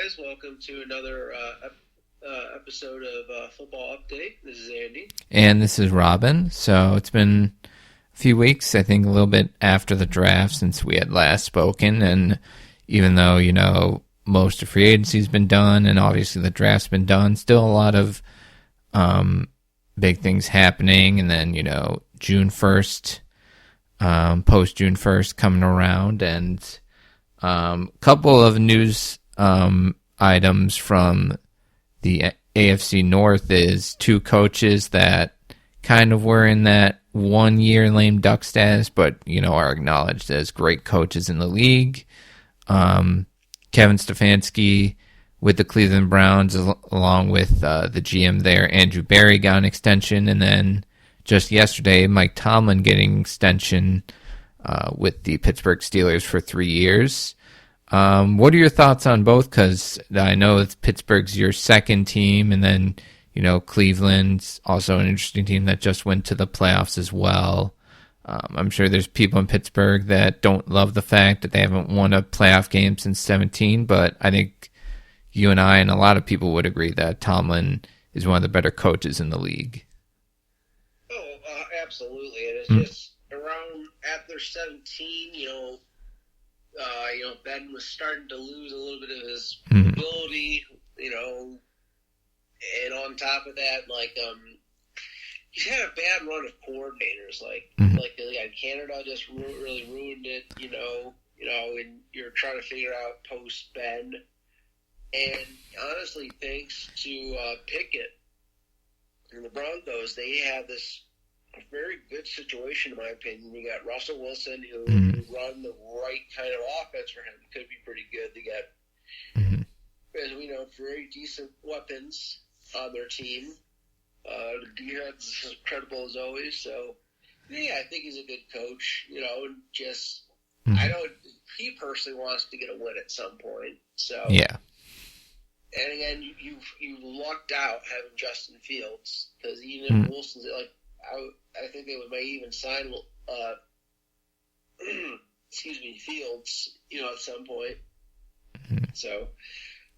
guys. Welcome to another episode of Football Update. This is Andy. And this is Robin. So it's been a few weeks, I think a little bit after the draft since we had last spoken. And even though, most of free agency's been done and obviously the draft's been done, still a lot of big things happening. And then, June 1st, post June 1st coming around, and a couple of news items from the AFC North is two coaches that kind of were in that 1 year lame duck status, but are acknowledged as great coaches in the league. Kevin Stefanski with the Cleveland Browns, along with the GM there, Andrew Berry, got an extension, and then just yesterday, Mike Tomlin getting extension with the Pittsburgh Steelers for 3 years. What are your thoughts on both? Because I know Pittsburgh's your second team, and then, Cleveland's also an interesting team that just went to the playoffs as well. I'm sure there's people in Pittsburgh that don't love the fact that they haven't won a playoff game since 2017, but I think you and I and a lot of people would agree that Tomlin is one of the better coaches in the league. Oh, absolutely. And it's just around after 17, Ben was starting to lose a little bit of his ability, and on top of that, he's had a bad run of coordinators. Canada just really ruined it, and you're trying to figure out post Ben. And honestly, thanks to Pickett and the Broncos, they have this very good situation, in my opinion. You got Russell Wilson, who run the right kind of offense for him. Could be pretty good. They got, as we know, very decent weapons on their team. The defense is incredible as always. So, yeah, I think he's a good coach. I know he personally wants to get a win at some point. So, yeah. And again, you've lucked out having Justin Fields, because even if Wilson's I think they might even sign Fields, at some point. So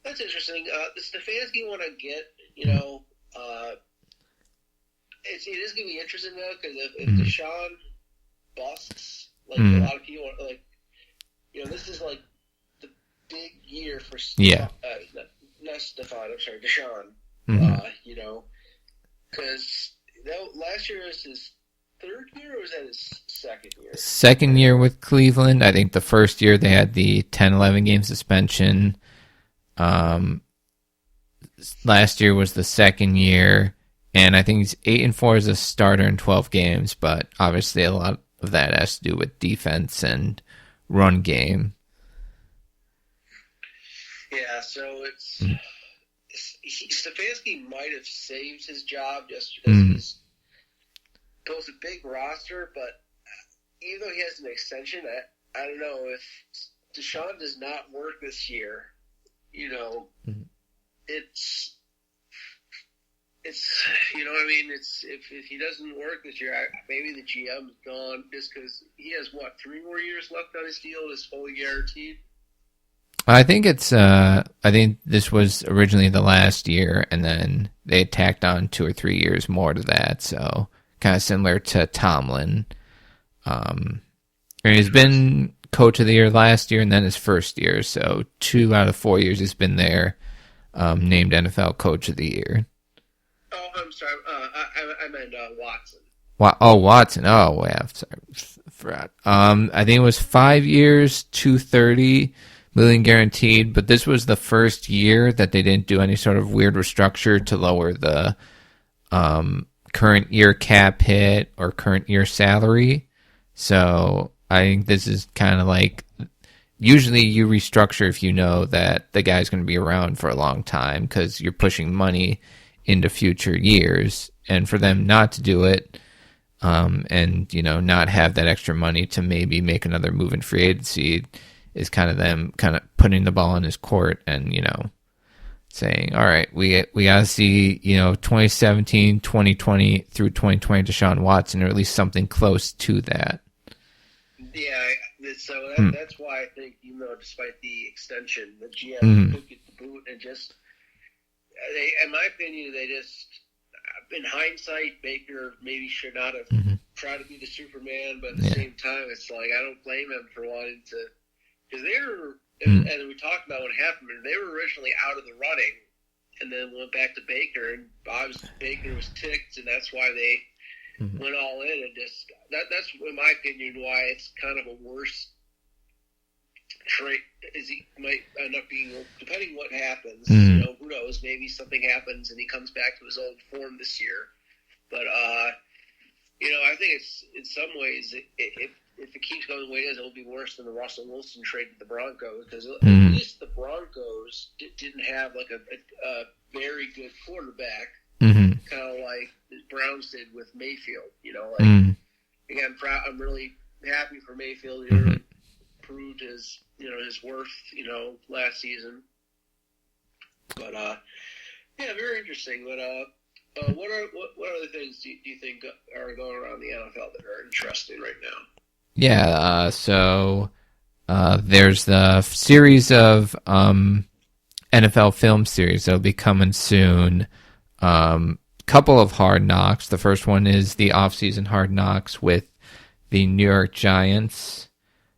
that's interesting. The Stefanski one I get, it is going to be interesting though, because if Deshaun busts, a lot of people are this is the big year for not Stefan, I'm sorry, Deshaun. Because last year was his third year, or was that his second year? Second year with Cleveland. I think the first year they had the 10-11 game suspension. Last year was the second year, and I think he's 8-4 as a starter in 12 games, but obviously a lot of that has to do with defense and run game. Yeah, so Stefanski might have saved his job just because he's built a big roster, but even though he has an extension, I don't know, if Deshaun does not work this year, it's if he doesn't work this year, maybe the GM is gone, just because he has 3 more years left on his deal, is fully guaranteed. I think I think this was originally the last year, and then they tacked on 2 or 3 years more to that, so kind of similar to Tomlin. And he's been coach of the year last year and then his first year, so 2 out of 4 years he's been there, named NFL coach of the year. Oh, I'm sorry. I meant Watson. Watson. Oh, yeah. Sorry. Forgot. I think it was 5 years, $230 million guaranteed, but this was the first year that they didn't do any sort of weird restructure to lower the current year cap hit or current year salary. So I think this is kind of usually you restructure if you know that the guy's going to be around for a long time because you're pushing money into future years. And for them not to do it, and not have that extra money to maybe make another move in free agency, is kind of them kind of putting the ball in his court and saying, all right, we got to see 2017, 2020 through 2020 Deshaun Watson, or at least something close to that. Yeah, so that's why I think, despite the extension, the GM could get the boot, and just in my opinion, they just, in hindsight, Baker maybe should not have tried to be the Superman, but at the same time, it's like I don't blame him for wanting to, because they were, and we talked about what happened, they were originally out of the running, and then went back to Baker, and Baker was ticked, and that's why they went all in, and just that's in my opinion why it's kind of a worse trade. Is he might end up being, depending what happens, who knows? Maybe something happens and he comes back to his old form this year. But I think it's in some ways, if it keeps going the way it is, it'll be worse than the Russell Wilson trade to the Broncos, because at least the Broncos didn't have like a very good quarterback, kind of like the Browns did with Mayfield. Again, I'm really happy for Mayfield. He really proved his worth, last season. But very interesting. But what other things do you think are going around the NFL that are interesting right now? Yeah, so there's the series of NFL film series that'll be coming soon. Couple of Hard Knocks. The first one is the offseason Hard Knocks with the New York Giants.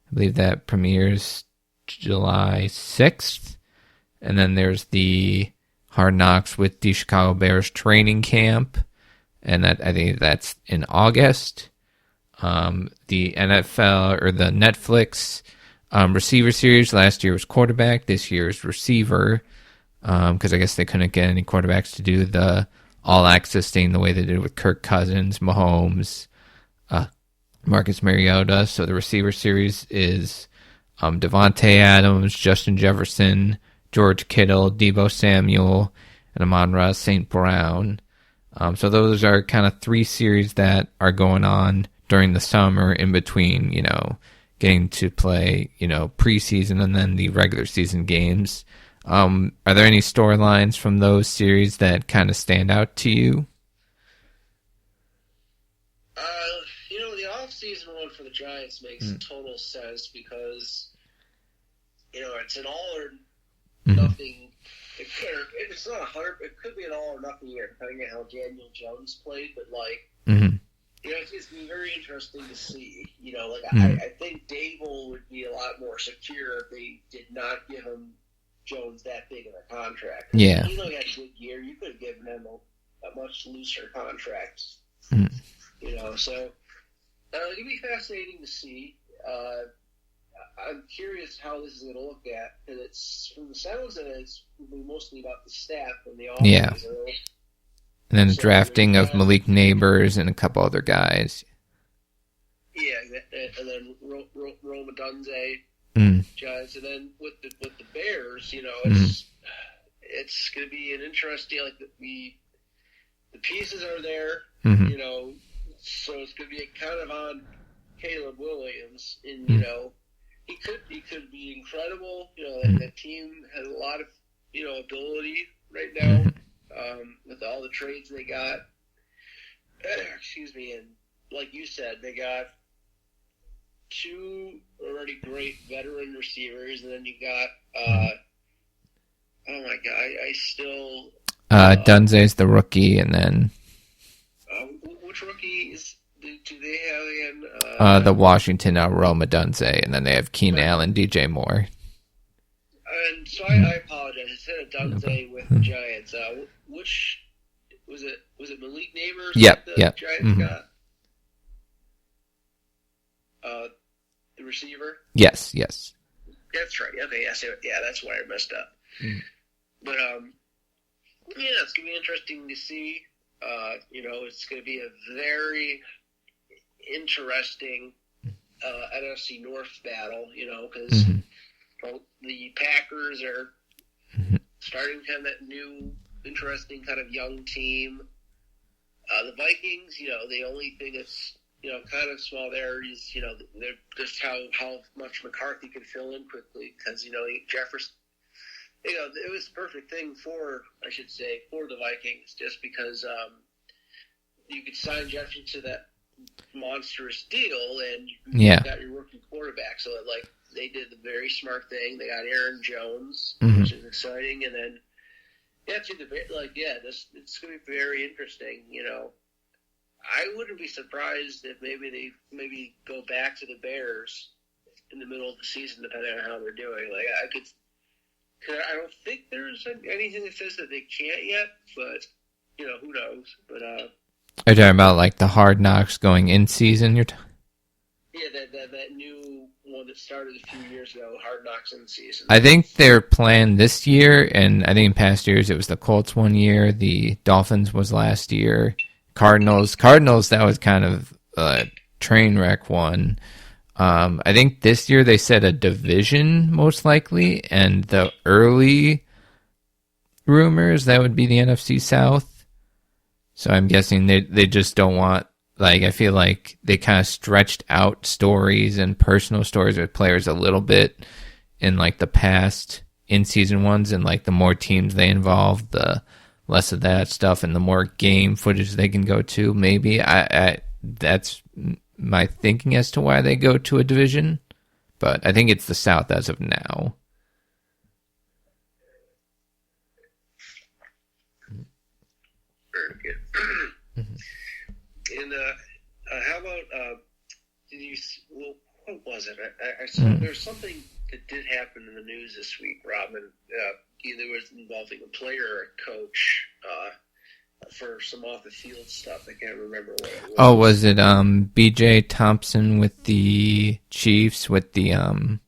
I believe that premieres July 6th. And then there's the Hard Knocks with the Chicago Bears training camp. And I think that's in August. The NFL or the Netflix receiver series last year was quarterback. This year is receiver. Because I guess they couldn't get any quarterbacks to do the all-access thing the way they did with Kirk Cousins, Mahomes, Marcus Mariota. So the receiver series is Devontae Adams, Justin Jefferson, George Kittle, Deebo Samuel, and Amon-Ra St. Brown. So those are kind of three series that are going on during the summer in between, getting to play, preseason and then the regular season games. Are there any storylines from those series that kind of stand out to you? The off-season one for the Giants makes total sense because, it's an all or nothing. It's not 100. It could be an all or nothing year, depending on how Daniel Jones played. But it's been very interesting to see. I think Dable would be a lot more secure if they did not give him Jones that big of a contract. Yeah. He had a good year. You could have given him a much looser contract. So it'd be fascinating to see. I'm curious how this is going to look at, and it's from the sounds of it, it's mostly about the staff and the offense. Yeah. And then the drafting of Malik Neighbors and a couple other guys. Yeah, and then Rome Odunze. Giants, and then with the Bears, it's going to be an interesting. The pieces are there, so it's going to be kind of on Caleb Williams, and he could be incredible. The team has a lot of ability right now with all the trades they got. And like you said, they got two already great veteran receivers, and then you got oh my god, I still Dunze's the rookie, and then which rookie do they have again? The Washington Rome Odunze, and then they have Keenan Allen, DJ Moore. And so I apologize. I said Odunze with the Giants. Which was it? Was it Malik Neighbors? Yep. Giants got. The receiver? Yes. That's right. Okay, yeah, that's why I messed up. But, it's going to be interesting to see. It's going to be a very interesting NFC North battle, because the Packers are starting kind of that new, interesting kind of young team. The Vikings, the only thing that's kind of small there is, they're just how much McCarthy could fill in quickly because, Jefferson, it was the perfect thing for the Vikings just because you could sign Jefferson to that monstrous deal and you got your rookie quarterback. So, they did the very smart thing. They got Aaron Jones, Mm-hmm. which is exciting, and then it's going to be very interesting. I wouldn't be surprised if maybe they go back to the Bears in the middle of the season, depending on how they're doing. Like I don't think there's anything that says that they can't yet, but who knows? But are you talking about like the Hard Knocks going in season? Yeah, that new one that started a few years ago, Hard Knocks in season. I think their plan this year, and I think in past years it was the Colts one year, the Dolphins was last year, Cardinals, that was kind of a train wreck one. I think this year they said a division most likely, and the early rumors that would be the NFC South. So I'm guessing they just don't want, like, I feel like they kind of stretched out stories and personal stories with players a little bit in like the past in-season ones, and like the more teams they involve, the less of that stuff and the more game footage they can go to. Maybe that's my thinking as to why they go to a division, but I think it's the South as of now. Very good. And how about what was it? I saw there's something that did happen in the news this week, Robin. Either was involving a player or a coach for some off the field stuff. I can't remember what it was. Oh, was it B.J. Thompson with the Chiefs with the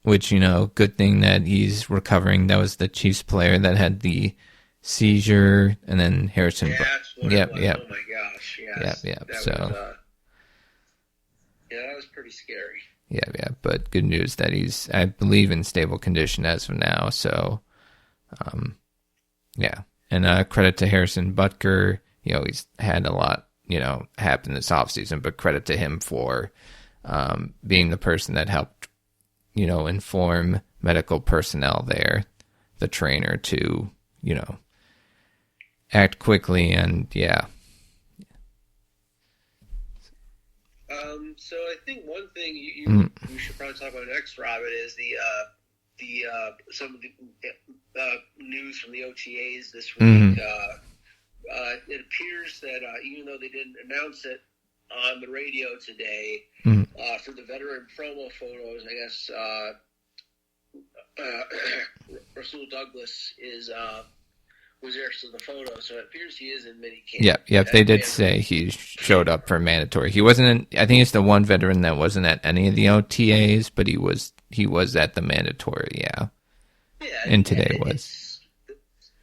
which good thing that he's recovering. That was the Chiefs player that had the seizure, and then Harrison. That's what it was. Oh my gosh! Yes. Yep. That So was, that was pretty scary. Yeah, but good news that he's, I believe, in stable condition as of now. So, yeah. And credit to Harrison Butker. He's had a lot, happen this offseason, but credit to him for being the person that helped, inform medical personnel there, the trainer, to, act quickly. And, yeah. So I think one thing you should probably talk about next, Robin, is some of the news from the OTAs this week. It appears that even though they didn't announce it on the radio today, for the veteran promo photos, I guess Rasul Douglas was there for the photo, so it appears he is in minicamp. Yep. They did say he showed up for mandatory. He wasn't I think it's the one veteran that wasn't at any of the OTAs, but he was at the mandatory. Yeah. And today was.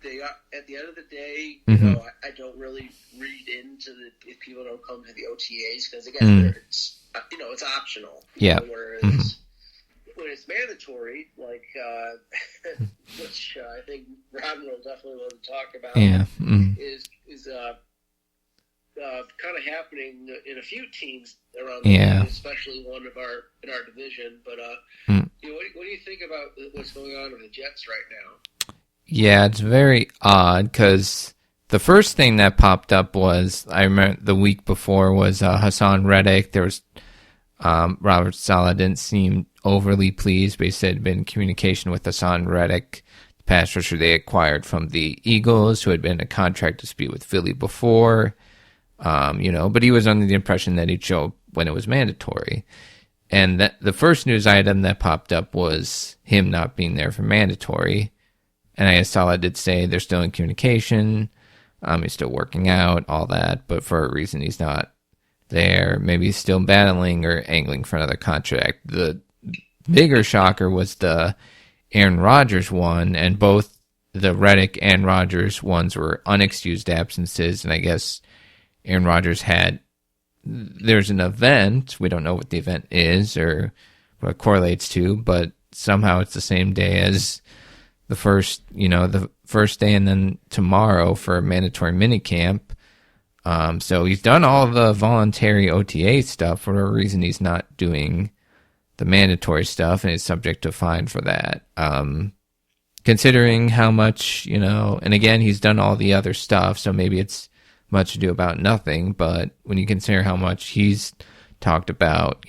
They got, at the end of the day, I don't really read into if people don't come to the OTAs, because again, it's optional. Yeah. Whereas when it's mandatory, like which I think Robin will definitely want to talk about, is kind of happening in a few teams around the league, especially one in our division. But what do you think about what's going on with the Jets right now? Yeah, it's very odd, because the first thing that popped up was, I remember the week before, was Hassan Reddick. There was Robert Saleh didn't seem overly pleased, but he said he'd been in communication with Hassan Reddick, the pass rusher they acquired from the Eagles, who had been in a contract dispute with Philly before, but he was under the impression that he'd show up when it was mandatory. And that the first news item that popped up was him not being there for mandatory. And I guess Saleh did say they're still in communication. He's still working out, all that, but for a reason he's not there. Maybe he's still battling or angling for another contract. The bigger shocker was the Aaron Rodgers one, and both the Reddick and Rodgers ones were unexcused absences. And I guess Aaron Rodgers there's an event. We don't know what the event is or what it correlates to, but somehow it's the same day as the first day, and then tomorrow for mandatory minicamp. So he's done all the voluntary OTA stuff. For a reason, he's not doing the mandatory stuff, and he's subject to fine for that. Considering how much, and again, he's done all the other stuff, so maybe it's much ado about nothing. But when you consider how much he's talked about,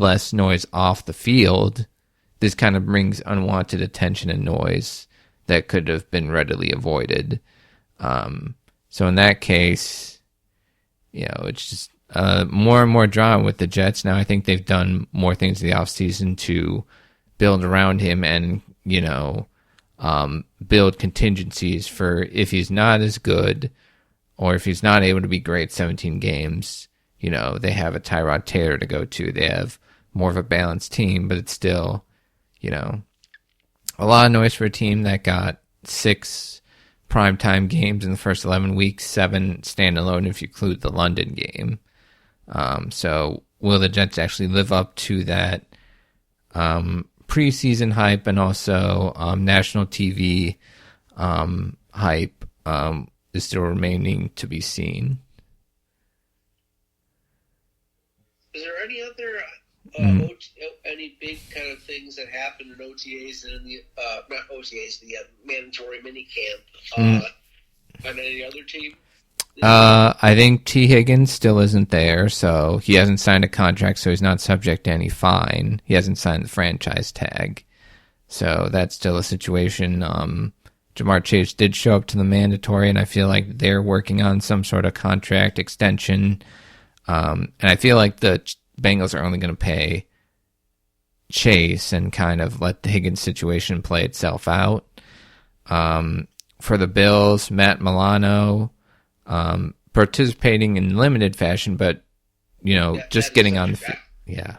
less noise off the field, this kind of brings unwanted attention and noise that could have been readily avoided. So in that case, it's just more and more drama with the Jets. Now I think they've done more things in the offseason to build around him and, build contingencies for if he's not as good or if he's not able to be great 17 games, they have a Tyrod Taylor to go to. They have more of a balanced team, but it's still, a lot of noise for a team that got 6 primetime games in the first 11 weeks, 7 standalone if you include the London game. So will the Jets actually live up to that preseason hype and also national TV hype is still remaining to be seen. Is there any other any big kind of things that happened in OTAs and in the not OTAs, the mandatory minicamp on any other team? I think T. Higgins still isn't there, so he hasn't signed a contract, so he's not subject to any fine. He hasn't signed the franchise tag, so that's still a situation. Jamar Chase did show up to the mandatory, and I feel like they're working on some sort of contract extension. And I feel like the Bengals are only going to pay Chase and kind of let the Higgins situation play itself out. For the Bills, Matt Milano, participating in limited fashion, but, just getting on the field. Yeah.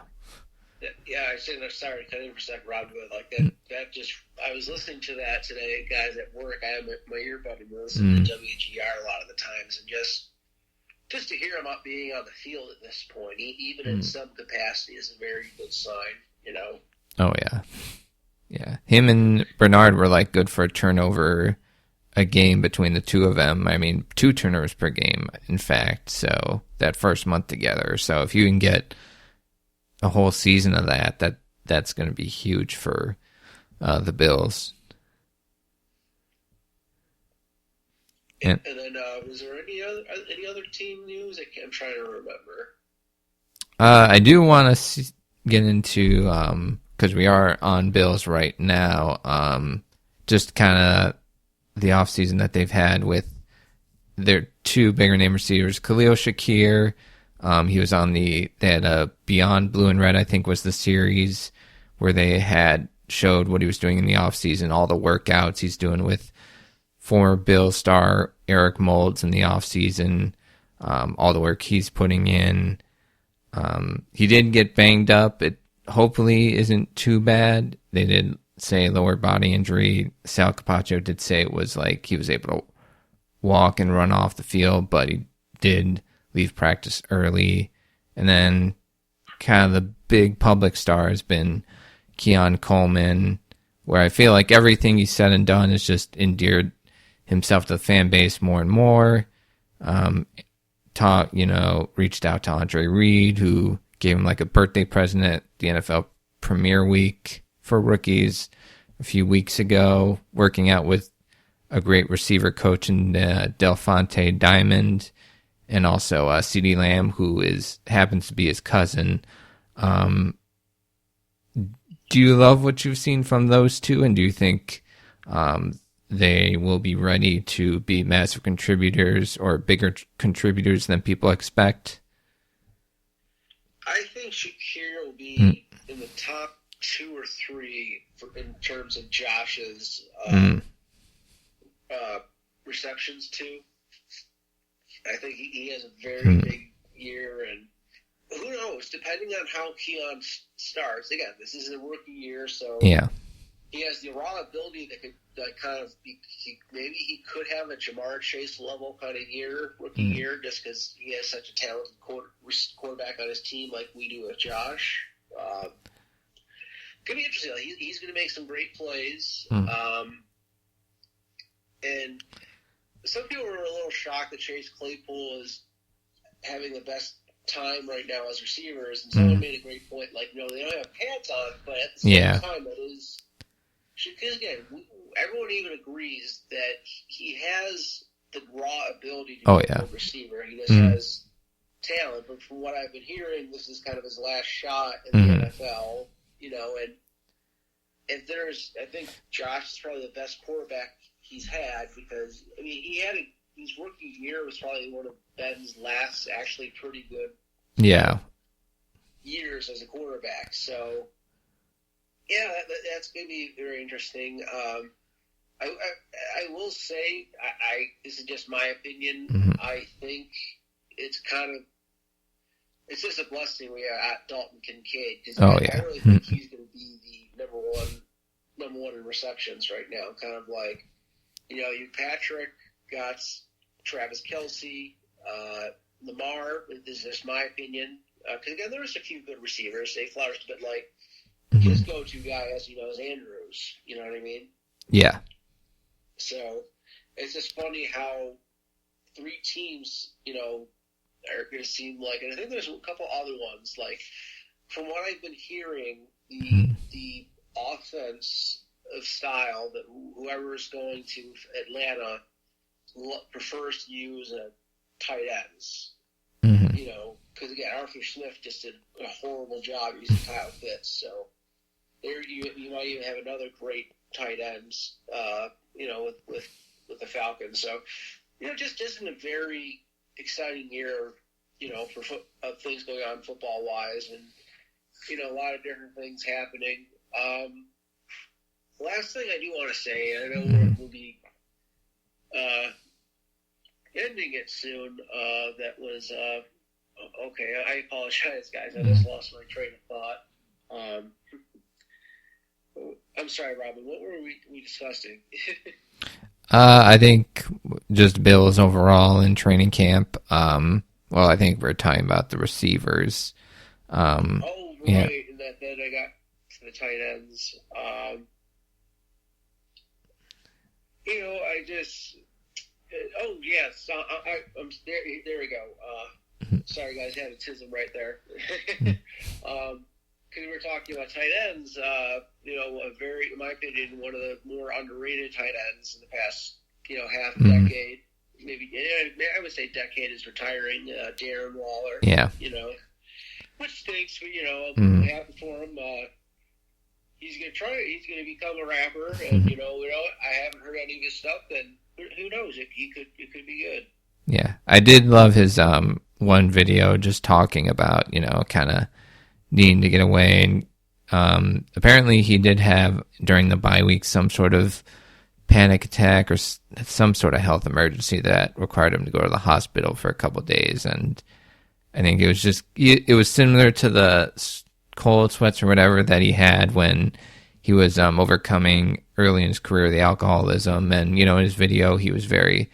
Yeah, I said, sorry, cut in for a second, Rob, but like that just, I was listening to that today, guys at work. I have my earbud and listen to WGR a lot of the times, and just to hear him up being on the field at this point, even in some capacity, is a very good sign, Oh, yeah. Yeah. Him and Bernard were like good for a turnover a game between the two of them. I mean, 2 turnovers per game, in fact, so that first month together. So if you can get a whole season of that's going to be huge for the Bills. And then, was there any other team news? I'm trying to remember. I do want to get into, because we are on Bills right now, just kind of the offseason that they've had with their 2 bigger name receivers. Khalil Shakir, he was on they had a Beyond Blue and Red, I think was the series where they had showed what he was doing in the offseason, all the workouts he's doing with former Bills star Eric Moulds in the offseason, all the work he's putting in. He did get banged up. It hopefully isn't too bad. They did say lower body injury. Sal Capaccio did say it was like he was able to walk and run off the field, but he did leave practice early. And then kind of the big public star has been Keon Coleman, where I feel like everything he's said and done has just endeared himself to the fan base more and more. Reached out to Andre Reed, who gave him like a birthday present at the NFL Premier Week for rookies a few weeks ago, working out with a great receiver coach in Delphonte Diamond, and also CeeDee Lamb, who happens to be his cousin. Do you love what you've seen from those 2, and do you think they will be ready to be massive contributors or bigger contributors than people expect? I think Shakir will be in the top 2 or 3 in terms of Josh's receptions too. I think he has a very big year, and who knows, depending on how Keon starts. Again, this is a rookie year, so yeah, he has the raw ability that could kind of be, maybe he could have a Jamar Chase level kind of rookie year, just because he has such a talented quarterback on his team like we do with Josh. Could be interesting. He's going to make some great plays. And some people are a little shocked that Chase Claypool is having the best time right now as receivers, and someone made a great point, like, they don't have pants on, but at the same time, that is, because again, everyone even agrees that he has the raw ability to be a good receiver. He just has talent, but from what I've been hearing, this is kind of his last shot in the NFL, you know, and if there's, I think Josh is probably the best quarterback he's had because, I mean, his rookie year was probably one of Ben's last actually pretty good years as a quarterback. So, yeah, that's going to be very interesting. I will say, this is just my opinion. I think it's just a blessing we got Dalton Kincaid because I really think he's going to be the number one in receptions right now. Kind of like, you know, you Patrick got Travis Kelce, Lamar. This is just my opinion. Because again, there's a few good receivers. They flourished, but like his go-to guy, as you know, is Andrews. You know what I mean? Yeah. So it's just funny how three teams, you know, are going to seem like, and I think there's a couple other ones. Like from what I've been hearing, the offense of style that whoever is going to Atlanta prefers to use tight ends. You know, because again, Arthur Smith just did a horrible job using Kyle Pitts. So there, you might even have another great tight ends. You know, with the Falcons. So you know, just in a very exciting year. You know, for things going on football wise, and you know, a lot of different things happening. Last thing I do want to say, I know we'll be ending it soon. That was okay. I apologize, guys. I just lost my train of thought. I'm sorry, Robin. What were we discussing? I think just Bills overall in training camp. Well, I think we're talking about the receivers. Right. Yeah. And then I got to the tight ends. You know, I just. Oh yes, I'm there. There we go. Sorry, guys, I had a tism right there. Because we were talking about tight ends. You know, in my opinion, one of the more underrated tight ends in the past, you know, half a decade. Maybe I would say decade is retiring. Darren Waller. Yeah. You know, which stinks, but you know, happy for him. He's gonna try. He's gonna become a rapper, and you know, I haven't heard any of his stuff. And who knows? It could be good. Yeah, I did love his one video just talking about, you know, kind of needing to get away, and apparently he did have during the bye week some sort of panic attack or some sort of health emergency that required him to go to the hospital for a couple of days. And I think it was similar to the cold sweats or whatever that he had when he was overcoming early in his career the alcoholism. And, you know, in his video, he was very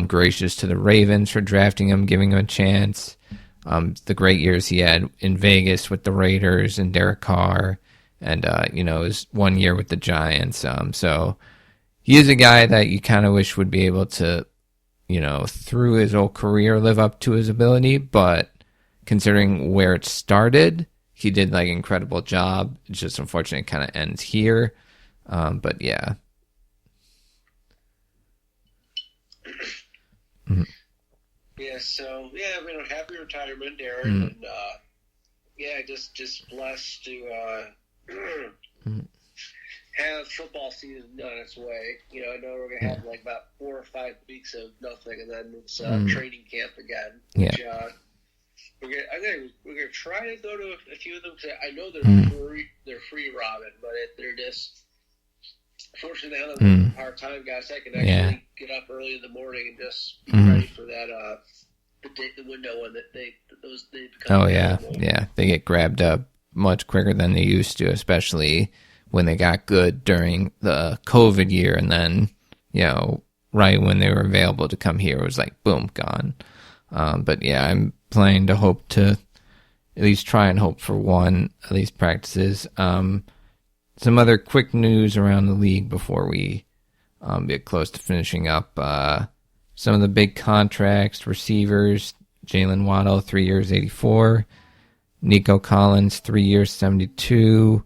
gracious to the Ravens for drafting him, giving him a chance. The great years he had in Vegas with the Raiders and Derek Carr, and, you know, his 1 year with the Giants. So he is a guy that you kind of wish would be able to, you know, through his whole career, live up to his ability. But considering where it started, he did like an incredible job. It's just unfortunate it kind of ends here. But yeah. Yeah, so, yeah, I mean, happy retirement, Darren. And, yeah, just blessed to have football season on its way. You know, I know we're going to have like about 4 or 5 weeks of nothing, and then it's training camp again. Which, we're gonna try to go to a few of them because I know they're free, Robin, but they're just fortunately I'm part-time guys. I can actually get up early in the morning and just be ready for that the window when they become available. They get grabbed up much quicker than they used to, especially when they got good during the COVID year, and then, you know, right when they were available to come here, it was like, boom, gone. But yeah, I'm planning to hope to at least try and hope for one, at least practices. Some other quick news around the league before we get close to finishing up. Some of the big contracts, receivers, Jalen Waddle, 3 years, 84. Nico Collins, 3 years, 72.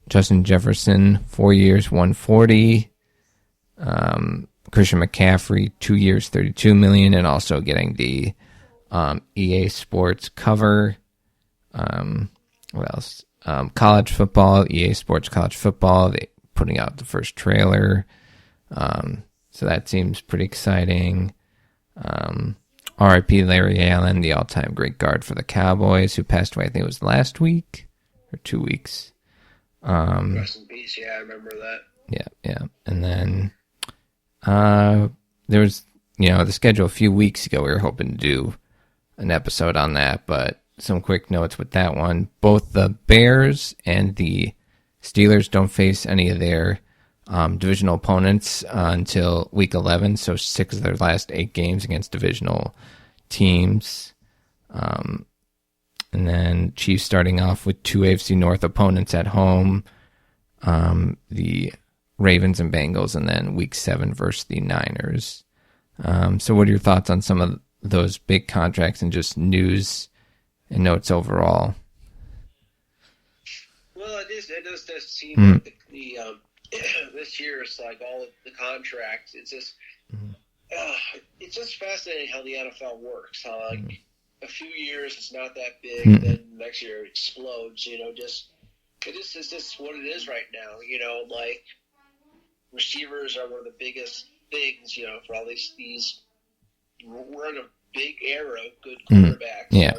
Justin Jefferson, 4 years, 140. Christian McCaffrey, 2 years, $32 million, and also getting the EA Sports cover. What else? College football, EA Sports College Football. They putting out the first trailer. So that seems pretty exciting. R.I.P. Larry Allen, the all-time great guard for the Cowboys, who passed away, I think it was last week or 2 weeks. Rest in peace, yeah, I remember that. Yeah. And then there was, the schedule a few weeks ago, we were hoping to do an episode on that, but some quick notes with that one. Both the Bears and the Steelers don't face any of their divisional opponents until week 11, so 6 of their last 8 games against divisional teams. And then Chiefs starting off with 2 AFC North opponents at home, the Ravens and Bengals, and then week 7 versus the Niners. So what are your thoughts on some of those big contracts and just news and notes overall? Well, it does seem like the this year is like all of the contracts. It's just fascinating how the NFL works. How like a few years it's not that big, then next year it explodes. It's just what it is right now. Like receivers are one of the biggest things. For all these we're in a big era of good quarterbacks. Yeah.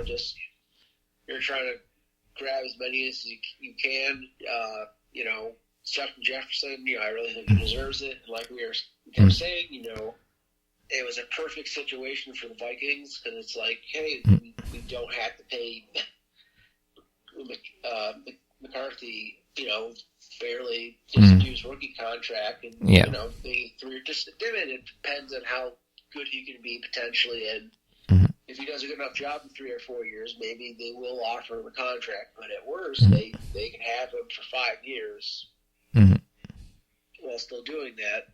You're trying to grab as many as you can. Justin Jefferson, I really think he deserves it. Like we kept saying, it was a perfect situation for the Vikings because it's like, hey, we don't have to pay McCarthy, fairly just use rookie contract, and they just it depends on how good he can be potentially, and if he does a good enough job in 3 or 4 years, maybe they will offer him a contract. But at worst, they can have him for 5 years while still doing that.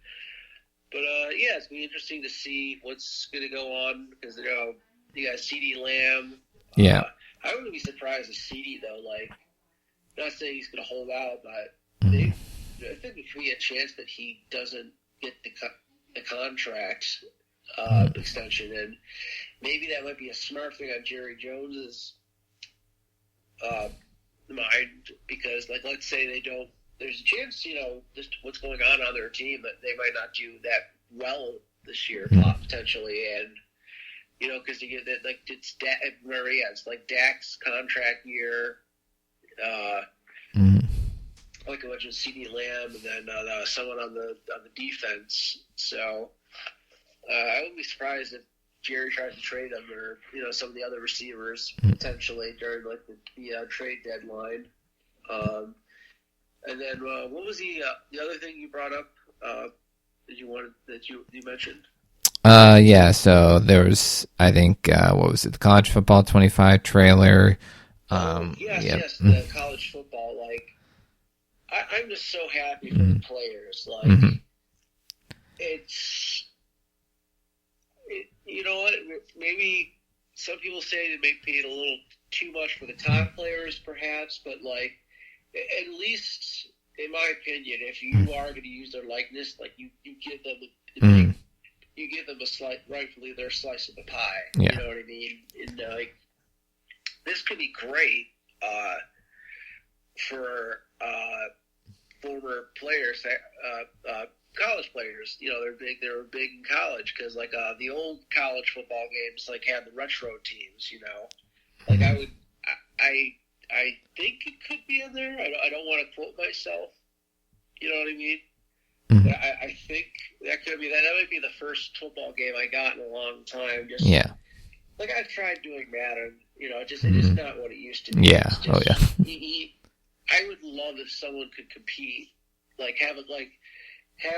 But it's gonna be interesting to see what's gonna go on because you got CeeDee Lamb. I wouldn't be surprised if CeeDee though. Like, not saying he's gonna hold out, but I think there could be a chance that he doesn't get the contract extension, and maybe that might be a smart thing on Jerry Jones's mind because, like, let's say they don't. There's a chance, just what's going on their team that they might not do that well this year, potentially, and because you get that, like it's like Dak's contract year, like I mentioned, CeeDee Lamb, and then someone on the defense. So I wouldn't be surprised if Jerry tries to trade them or some of the other receivers potentially during like the trade deadline. And then what was the other thing you brought up that you mentioned? So there was, I think, what was it, the College Football 25 trailer. Yes, the college football. Like, I'm just so happy for the players. Like, you know what? Maybe some people say they may pay it a little too much for the top players, perhaps, but like, at least, in my opinion, if you are going to use their likeness, like you give them you give them rightfully their slice of the pie. Yeah. You know what I mean? And like, this could be great for former players, college players. They were big in college because like the old college football games like had the retro teams. Like I think it could be in there. I don't want to quote myself. You know what I mean? I think that could be that. That might be the first football game I got in a long time. Like I've tried doing Madden. It is not what it used to be. Yeah. I would love if someone could compete. Like have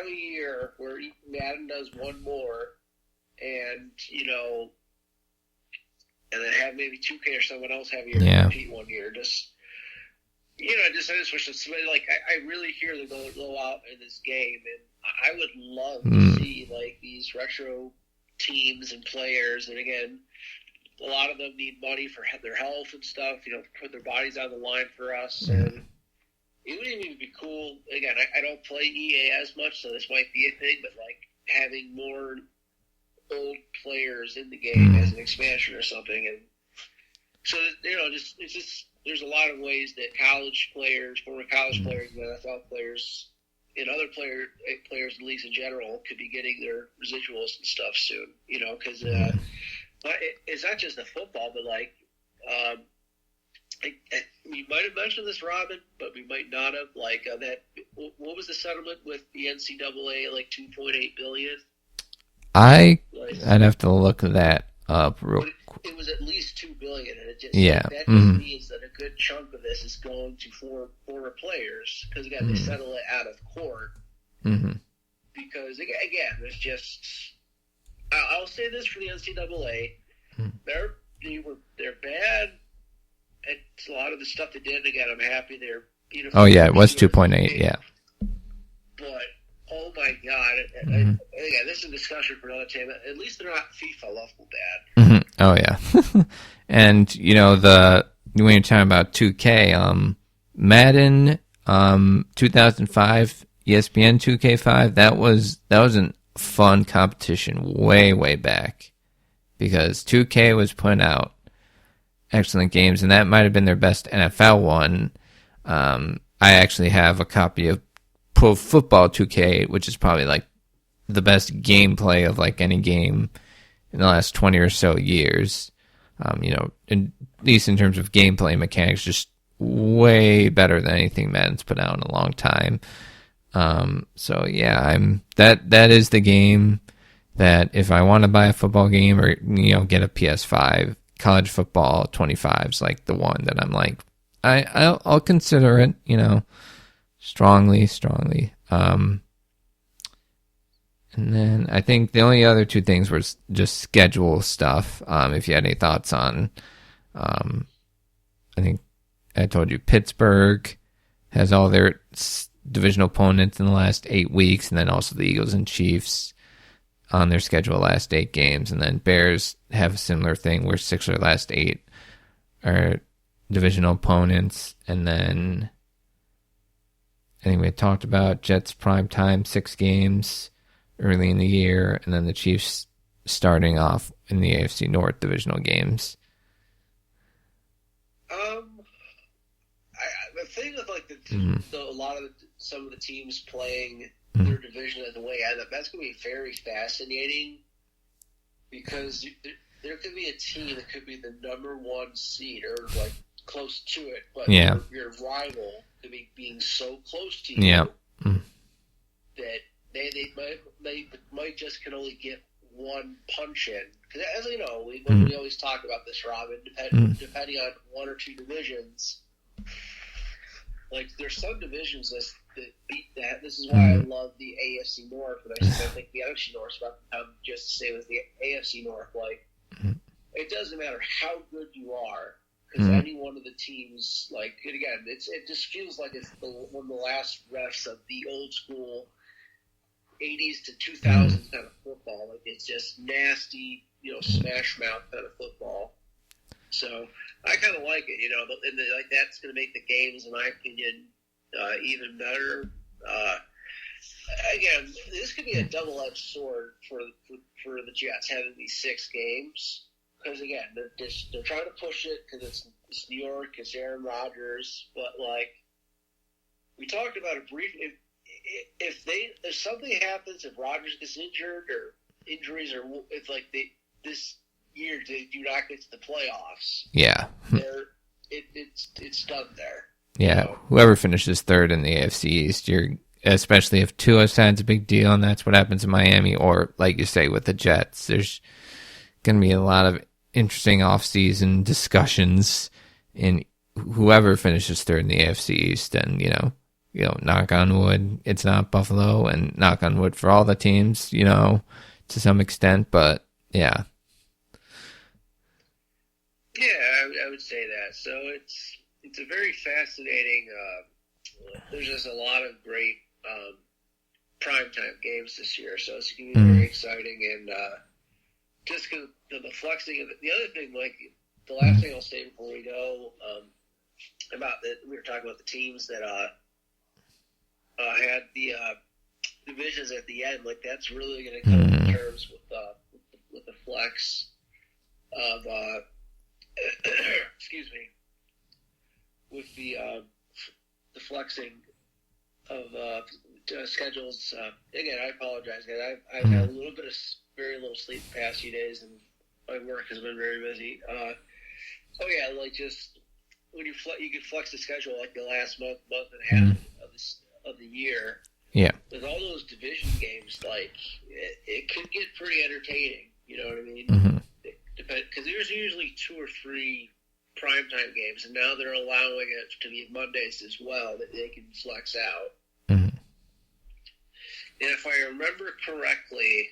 a year where Madden does one more, and and then have maybe 2K or someone else have a year compete 1 year. I just wish that somebody, like, I really hear them go out in this game, and I would love to see, like, these retro teams and players, and again, a lot of them need money for their health and stuff, put their bodies on the line for us, and it would even be cool, again, I don't play EA as much, so this might be a thing, but, like, having more old players in the game as an expansion or something. And so, there's a lot of ways that college players, former college players, and NFL players, and other players in leagues in general could be getting their residuals and stuff soon, because but it's not just the football, but like, we might have mentioned this, Robin, but we might not have. Like that, what was the settlement with the NCAA? Like $2.8 billion. I'd have to look that up real quick. It was at least $2 billion, and it just that just means that a good chunk of this is going to former players because again they settle it out of court. Because again, there's just I'll say this for the NCAA, they're bad. It's a lot of the stuff they did. Again, I'm happy they're. Oh yeah, it was 2.8. Yeah. But oh my God! Again, this is a discussion for another time. At least they're not FIFA level bad. Oh yeah, and when you're talking about 2K, Madden, 2005, ESPN 2K5, that was a fun competition way back because 2K was putting out excellent games, and that might have been their best NFL one. I actually have a copy of Pro Football 2K, which is probably like the best gameplay of like any game in the last 20 or so years. At least in terms of gameplay mechanics, just way better than anything Madden's put out in a long time. So yeah, that is the game that if I want to buy a football game or get a PS5, college football 25 is like the one that I'm like I'll consider it, strongly. And then I think the only other two things were just schedule stuff. If you had any thoughts on, I think I told you Pittsburgh has all their divisional opponents in the last 8 weeks, and then also the Eagles and Chiefs on their schedule last 8 games, and then Bears have a similar thing where 6 of their last 8 are divisional opponents, and then I think we had talked about Jets prime time 6 games early in the year, and then the Chiefs starting off in the AFC North divisional games. The thing with like some of the teams playing their division as the way that's going to be very fascinating because there could be a team that could be the number 1 seed or like close to it, but your rival could be being so close to you that they might just can only get one punch in. Because as you know, we always talk about this, Robin, depending on 1 or 2 divisions. Like there's some divisions that beat that. This is why I love the AFC North, and I think the AFC North is about to come just to say with the AFC North. Like it doesn't matter how good you are, because any one of the teams, like again, it just feels like it's one of the last refs of the old school 80s to 2000s kind of football. Like it's just nasty, smash mouth kind of football. So I kind of like it, and like that's going to make the games, in my opinion, even better. Again, this could be a double-edged sword for the Jets having these 6 games because again, they're trying to push it because it's New York, it's Aaron Rodgers, but like we talked about it briefly. If something happens, if Rodgers gets injured or injuries, or if like this year they do not get to the playoffs, it's done there. Yeah, whoever finishes third in the AFC East, especially if Tua signs a big deal, and that's what happens in Miami, or like you say with the Jets, there's going to be a lot of interesting offseason discussions in whoever finishes third in the AFC East, and knock on wood, it's not Buffalo, and knock on wood for all the teams, to some extent, but yeah. Yeah, I would say that. So it's a very fascinating. There's just a lot of great primetime games this year, so it's going to be very exciting. And just because the flexing of the other thing, like the last thing I'll say before we go about that, we were talking about the teams that had the divisions at the end. Like that's really going to come to terms with the with the flex of excuse me, with the flexing of schedules. Again, I apologize, guys. I've had a little bit of very little sleep the past few days, and my work has been very busy. Like just when you can flex the schedule like the last month and a half of the year. Yeah. With all those division games, like it could get pretty entertaining. You know what I mean? Mm-hmm. Because there's usually 2 or 3 primetime games, and now they're allowing it to be Mondays as well that they can flex out. Mm-hmm. And if I remember correctly,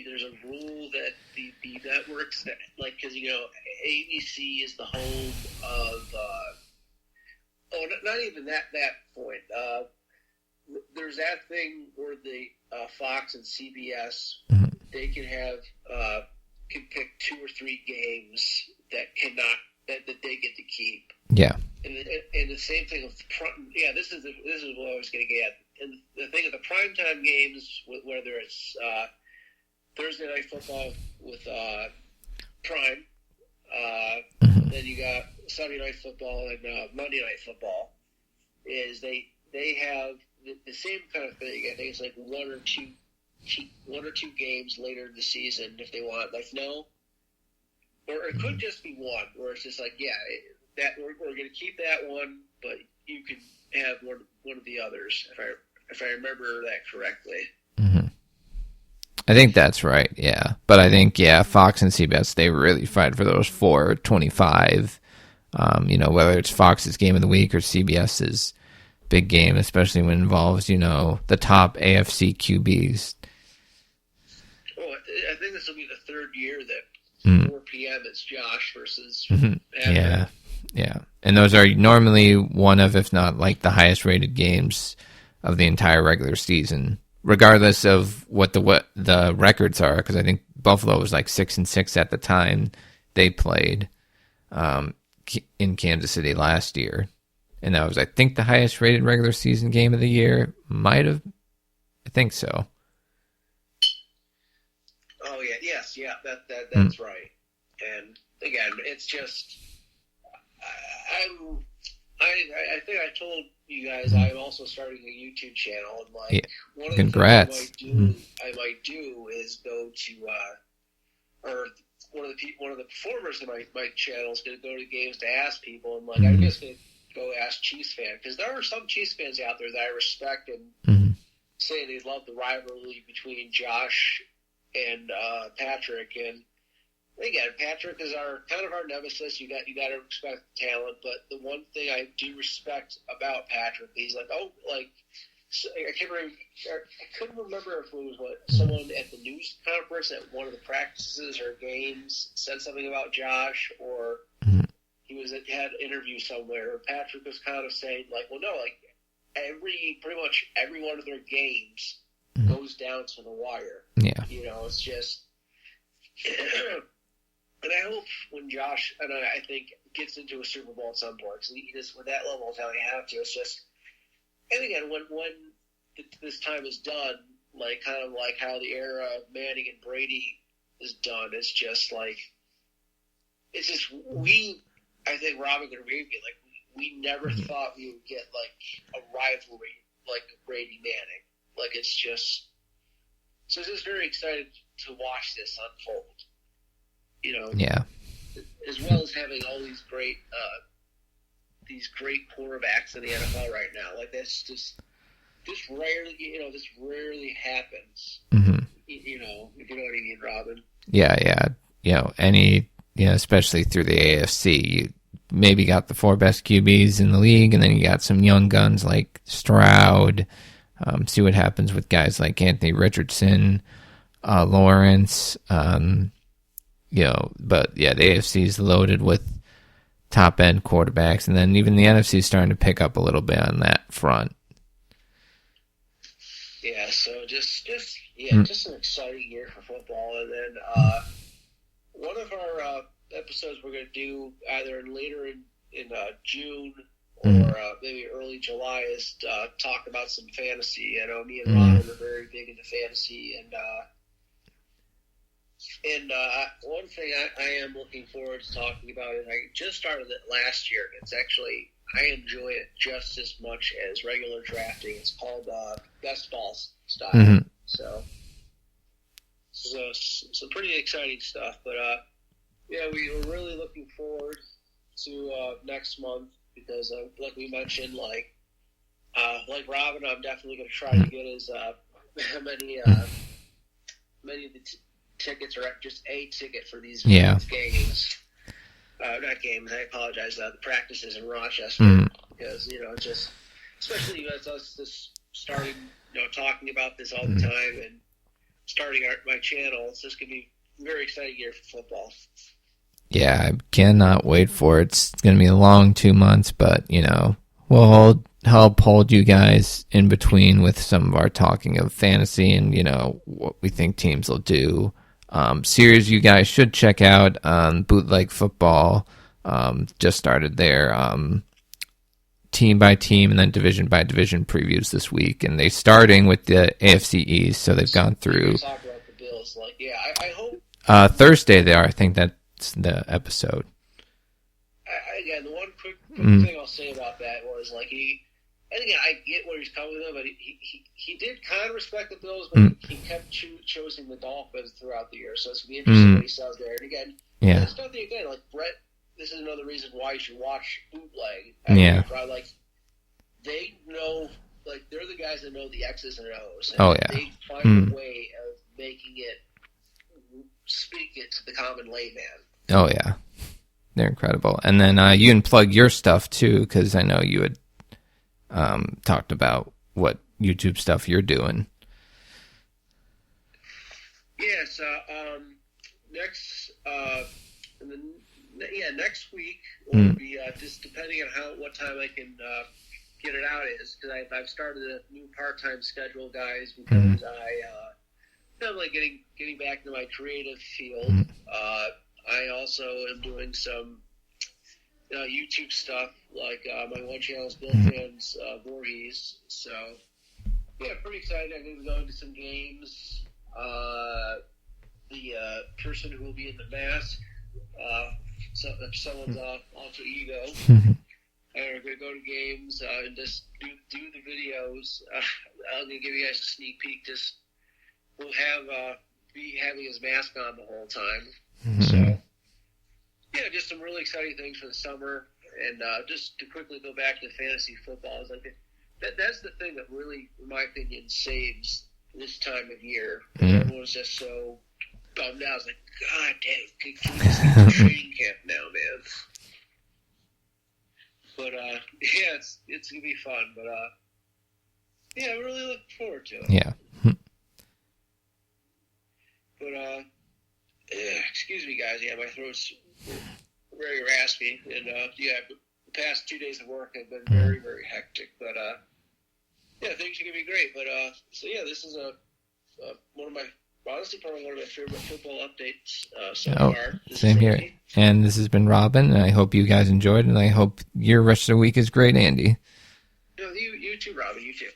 there's a rule that the networks that, like, because ABC is the home of not even that point. There's that thing where the Fox and CBS they can have can pick 2 or 3 games that they get to keep. Yeah. And the same thing with this is what I was going to get at. And the thing of the primetime games, whether it's Thursday night football with Prime, then you got Sunday night football and Monday night football, is they have the same kind of thing. I think it's like one or two games later in the season if they want. Like or it could just be one where it's just like that we're going to keep that one, but you can have one of the others if I remember that correctly. Mm-hmm. I think that's right. Yeah, but I think Fox and CBS they really fight for those 4:25. Whether it's Fox's game of the week or CBS's big game, especially when it involves the top AFC QBs. Well, I think this will be the third year that 4 p.m. it's Josh versus Adam. Yeah, and those are normally one of, if not like the highest rated games of the entire regular season, regardless of what the records are. Because I think Buffalo was like 6-6 at the time they played in Kansas City last year, and that was, I think, the highest rated regular season game of the year. Might have, I think so. Oh yeah, yes, yeah, that's right. And again, it's just I think I told you guys I'm also starting a YouTube channel, and one of the Congrats. things I might do is go to or one of the performers in my channel is going to go to games to ask people, and I'm just going to go ask Chiefs fans, because there are some Chiefs fans out there that I respect and say they love the rivalry between Josh and Patrick. And again, Patrick is our nemesis. You got to respect the talent, but the one thing I do respect about Patrick, he's I couldn't remember if it was someone at the news conference at one of the practices or games said something about Josh, or he had an interview somewhere. Patrick was kind of saying pretty much every one of their games goes down to the wire. Yeah, it's just. And I hope when Josh, and I think, gets into a Super Bowl at some point, because he just, with that level of talent, you have to. It's just, and again, when this time is done, kind of like how the era of Manning and Brady is done, it's just I think Robin could agree with me, we never thought we would get a rivalry like Brady Manning. It's just, so it's just very excited to watch this unfold. As well as having all these great quarterbacks in the NFL right now. This rarely happens. If you know what I mean, Robin. Yeah. Especially through the AFC, you maybe got the 4 best QBs in the league, and then you got some young guns like Stroud. See what happens with guys like Anthony Richardson, Lawrence. But the AFC is loaded with top end quarterbacks, and then even the NFC is starting to pick up a little bit on that front. Yeah, so just an exciting year for football. And then one of our episodes we're going to do either later in June or maybe early July is talk about some fantasy. I know me and Ron are very big into fantasy, and And one thing I am looking forward to talking about is I just started it last year. It's actually, I enjoy it just as much as regular drafting. It's called best ball style. Mm-hmm. So some pretty exciting stuff. But yeah, we were really looking forward to next month because, like we mentioned, like Robin, I'm definitely going to try to get as many of the tickets, or just a ticket for these games. Not games, I apologize. The practices in Rochester, because just especially as us just starting, talking about this all the time and starting my channel. It's just gonna be a very exciting year for football. Yeah, I cannot wait for it. It's gonna be a long 2 months, but we'll help hold you guys in between with some of our talking of fantasy and what we think teams will do. Series you guys should check out. Bootleg Football just started their team by team and then division by division previews this week, and they're starting with the AFC East, so they've gone through. Talk about the Bills, I hope Thursday they are. I think that's the episode. Again, the one quick thing I'll say about that was I think I get where he's coming from, but he did kind of respect the Bills, but he kept choosing the Dolphins throughout the year. So it's going to be interesting what he says there. And again, it's nothing again. Brett, this is another reason why you should watch Bootleg. They know, they're the guys that know the X's and O's. And they find a way of making it, speak it to the common layman. Oh, yeah. They're incredible. And then you can plug your stuff, too, because I know you had talked about what YouTube stuff you're doing. Yes, next week will be just depending on what time I can get it out is, because I've started a new part-time schedule, guys, because I'm getting back into my creative field. I also am doing some YouTube stuff, my one channel is Bill Fans Voorhees. So, yeah, pretty excited. I'm going to be going to some games. The person who will be in the mask, someone's alter ego. And we're going to go to games and just do the videos. I'm going to give you guys a sneak peek. We'll be having his mask on the whole time. So, yeah, just some really exciting things for the summer. And just to quickly go back to fantasy football, that's the thing that really, in my opinion, saves this time of year. Everyone's just so bummed out. It's God damn, can we just get to training camp now, man? But, yeah, it's going to be fun. But, yeah, I'm really looking forward to it. Yeah. But, excuse me, guys. Yeah, my throat's very raspy. And, the past 2 days of work have been very, very hectic. But, yeah, things are going to be great. But, so, yeah, this is honestly probably one of my favorite football updates so far. Same here. And this has been Robin, and I hope you guys enjoyed, and I hope your rest of the week is great, Andy. You too, Robin. You too.